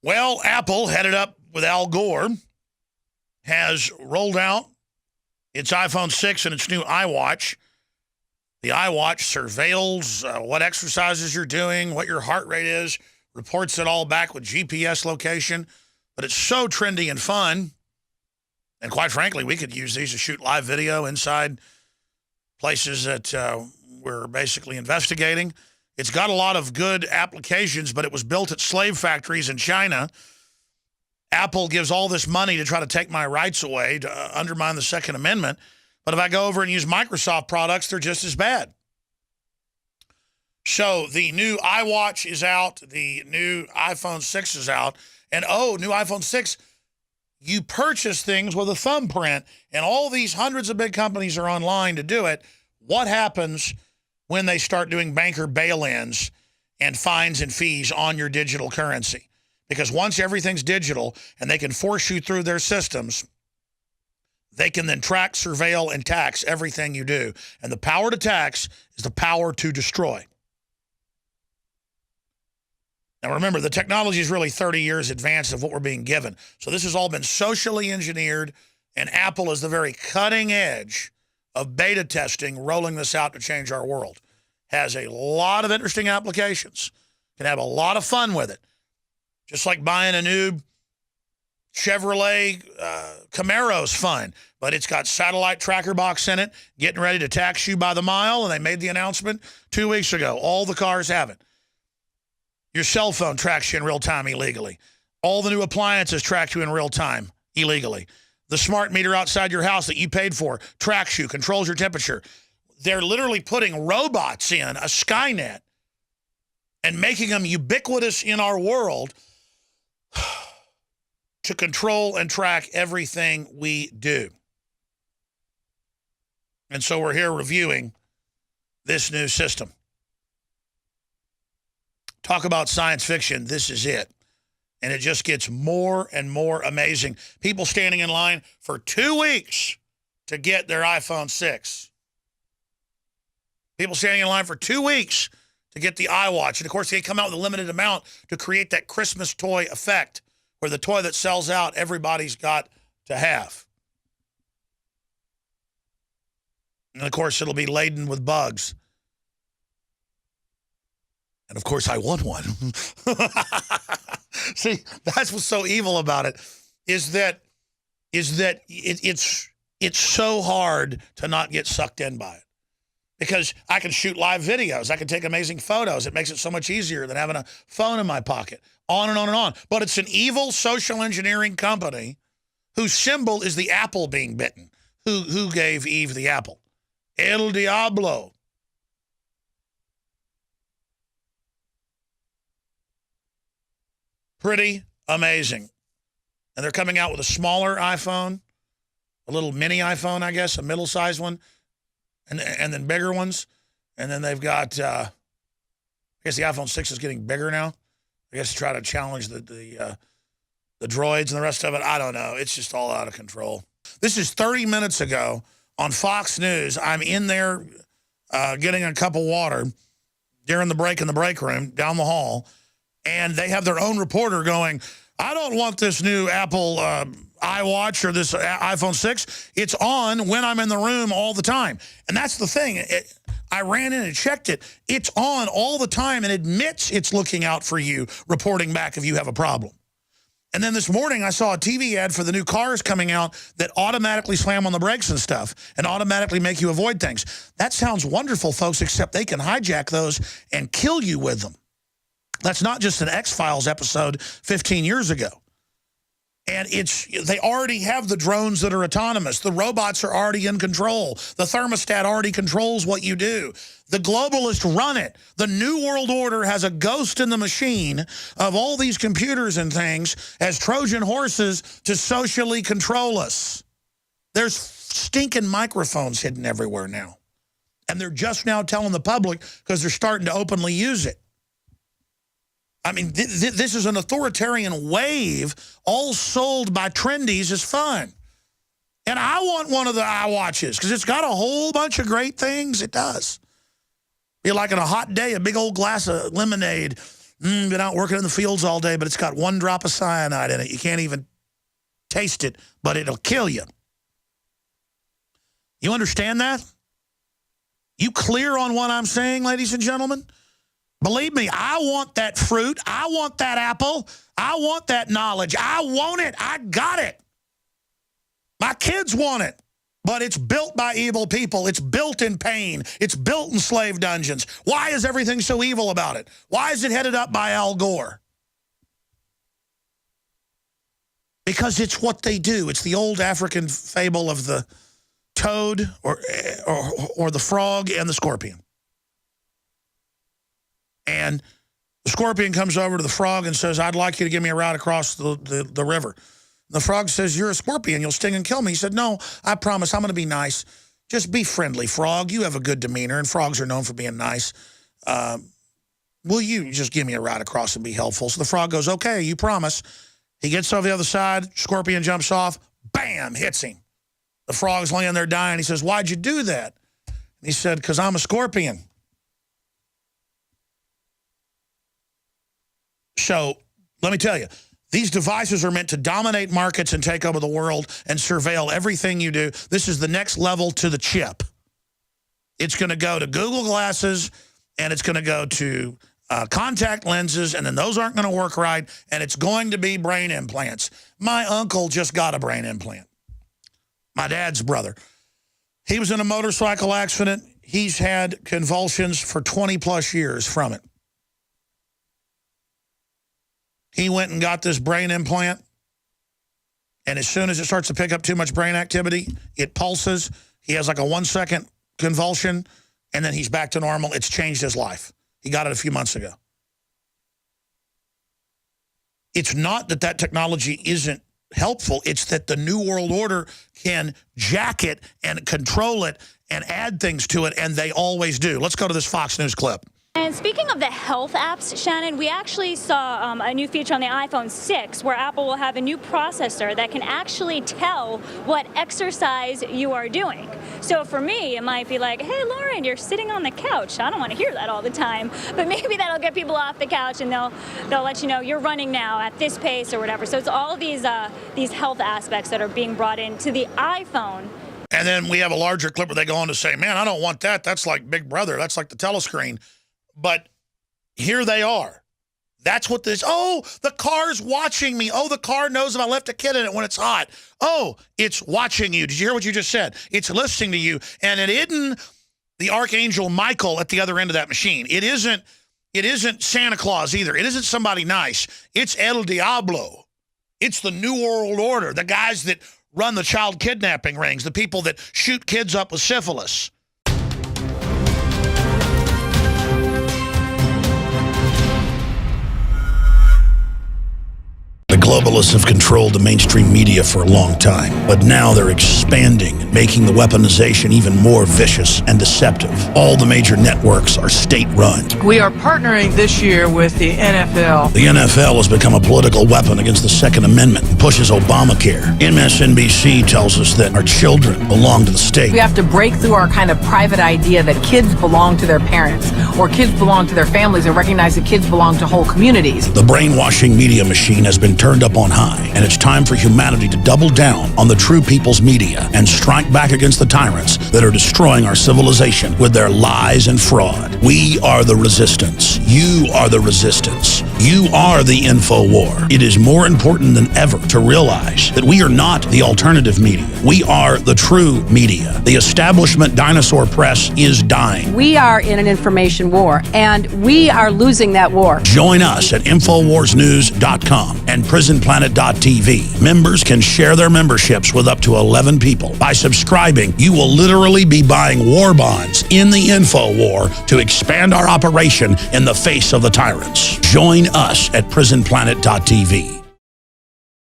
Well, Apple, headed up with Al Gore, has rolled out its iPhone 6 and its new iWatch. The iWatch surveils what exercises you're doing, what your heart rate is, reports it all back with GPS location. But it's so trendy and fun. And quite frankly, we could use these to shoot live video inside places that we're basically investigating. It's got a lot of good applications, but it was built at slave factories in China. Apple gives all this money to try to take my rights away, to undermine the Second Amendment. But if I go over and use Microsoft products, they're just as bad. So the new iWatch is out. The new iPhone 6 is out. And, new iPhone 6, you purchase things with a thumbprint, and all these hundreds of big companies are online to do it. What happens when they start doing banker bail-ins and fines and fees on your digital currency? Because once everything's digital and they can force you through their systems, they can then track, surveil, and tax everything you do. And the power to tax is the power to destroy. Now remember, the technology is really 30 years advanced of what we're being given. So this has all been socially engineered, and Apple is the very cutting edge of beta testing, rolling this out to change our world. Has a lot of interesting applications. Can have a lot of fun with it. Just like buying a new Chevrolet Camaro's fun, but it's got satellite tracker box in it, getting ready to tax you by the mile, and they made the announcement 2 weeks ago. All the cars have it. Your cell phone tracks you in real time illegally. All the new appliances track you in real time illegally. The smart meter outside your house that you paid for tracks you, controls your temperature. They're literally putting robots in, a Skynet, and making them ubiquitous in our world to control and track everything we do. And so we're here reviewing this new system. Talk about science fiction, this is it. And it just gets more and more amazing. People standing in line for 2 weeks to get their iPhone 6. People standing in line for 2 weeks to get the iWatch. And, of course, they come out with a limited amount to create that Christmas toy effect, where the toy that sells out, everybody's got to have. And, of course, it'll be laden with bugs. And, of course, I want one. See, that's what's so evil about it, is that it's so hard to not get sucked in by it. Because I can shoot live videos. I can take amazing photos. It makes it so much easier than having a phone in my pocket. On and on and on. But it's an evil social engineering company whose symbol is the apple being bitten. Who gave Eve the apple? El Diablo. Pretty amazing. And they're coming out with a smaller iPhone, a little mini iPhone, I guess, a middle-sized one, and then bigger ones. And then they've got, I guess the iPhone 6 is getting bigger now. I guess to try to challenge the droids and the rest of it. I don't know. It's just all out of control. This is 30 minutes ago on Fox News. I'm in there getting a cup of water during the break in the break room down the hall. And they have their own reporter going, I don't want this new Apple iWatch or this iPhone 6. It's on when I'm in the room all the time. And that's the thing. I ran in and checked it. It's on all the time and admits it's looking out for you, reporting back if you have a problem. And then this morning I saw a TV ad for the new cars coming out that automatically slam on the brakes and stuff and automatically make you avoid things. That sounds wonderful, folks, except they can hijack those and kill you with them. That's not just an X-Files episode 15 years ago. And they already have the drones that are autonomous. The robots are already in control. The thermostat already controls what you do. The globalists run it. The New World Order has a ghost in the machine of all these computers and things as Trojan horses to socially control us. There's stinking microphones hidden everywhere now. And they're just now telling the public because they're starting to openly use it. I mean, this is an authoritarian wave, all sold by trendies as fun. And I want one of the iWatches because it's got a whole bunch of great things. It does. Be like on a hot day, a big old glass of lemonade, Been out working in the fields all day, but it's got 1 drop of cyanide in it. You can't even taste it, but it'll kill you. You understand that? You clear on what I'm saying, ladies and gentlemen? Believe me, I want that fruit. I want that apple. I want that knowledge. I want it. I got it. My kids want it. But it's built by evil people. It's built in pain. It's built in slave dungeons. Why is everything so evil about it? Why is it headed up by Al Gore? Because it's what they do. It's the old African fable of the toad or the frog and the scorpion. And the scorpion comes over to the frog and says, I'd like you to give me a ride across the river. The frog says, you're a scorpion. You'll sting and kill me. He said, no, I promise I'm going to be nice. Just be friendly, frog. You have a good demeanor, and frogs are known for being nice. Will you just give me a ride across and be helpful? So the frog goes, okay, you promise. He gets over the other side. Scorpion jumps off. Bam, hits him. The frog's laying there dying. He says, why'd you do that? And he said, because I'm a scorpion. So let me tell you, these devices are meant to dominate markets and take over the world and surveil everything you do. This is the next level to the chip. It's going to go to Google Glasses, and it's going to go to contact lenses, and then those aren't going to work right, and it's going to be brain implants. My uncle just got a brain implant. My dad's brother. He was in a motorcycle accident. He's had convulsions for 20-plus years from it. He went and got this brain implant, and as soon as it starts to pick up too much brain activity, it pulses. He has like a 1-second convulsion, and then he's back to normal. It's changed his life. He got it a few months ago. It's not that that technology isn't helpful. It's that the New World Order can jack it and control it and add things to it, and they always do. Let's go to this Fox News clip. And speaking of the health apps, Shannon, we actually saw a new feature on the iPhone 6 where Apple will have a new processor that can actually tell what exercise you are doing. So for me, it might be like, hey, Lauren, you're sitting on the couch. I don't want to hear that all the time. But maybe that'll get people off the couch, and they'll let you know you're running now at this pace or whatever. So it's all of these health aspects that are being brought into the iPhone. And then we have a larger clip where they go on to say, man, I don't want that. That's like Big Brother. That's like the telescreen. But here they are. That's what this, oh, the car's watching me. Oh, the car knows if I left a kid in it when it's hot. Oh, it's watching you. Did you hear what you just said? It's listening to you. And it isn't the Archangel Michael at the other end of that machine. It isn't Santa Claus either. It isn't somebody nice. It's El Diablo. It's the New World Order, the guys that run the child kidnapping rings, the people that shoot kids up with syphilis. The globalists have controlled the mainstream media for a long time, but now they're expanding, making the weaponization even more vicious and deceptive. All the major networks are state-run. We are partnering this year with the NFL. The NFL has become a political weapon against the Second Amendment and pushes Obamacare. MSNBC tells us that our children belong to the state. We have to break through our kind of private idea that kids belong to their parents or kids belong to their families and recognize that kids belong to whole communities. The brainwashing media machine has been turned up on high, and it's time for humanity to double down on the true people's media and strike back against the tyrants that are destroying our civilization with their lies and fraud. We are the resistance. You are the resistance. You are the info war. It is more important than ever to realize that we are not the alternative media. We are the true media. The establishment dinosaur press is dying. We are in an information war, and we are losing that war. Join us at InfoWarsNews.com and PrisonPlanet.tv. Members can share their memberships with up to 11 people. By subscribing, you will literally be buying war bonds in the info war to expand our operation in the face of the tyrants. Join us at PrisonPlanet.tv.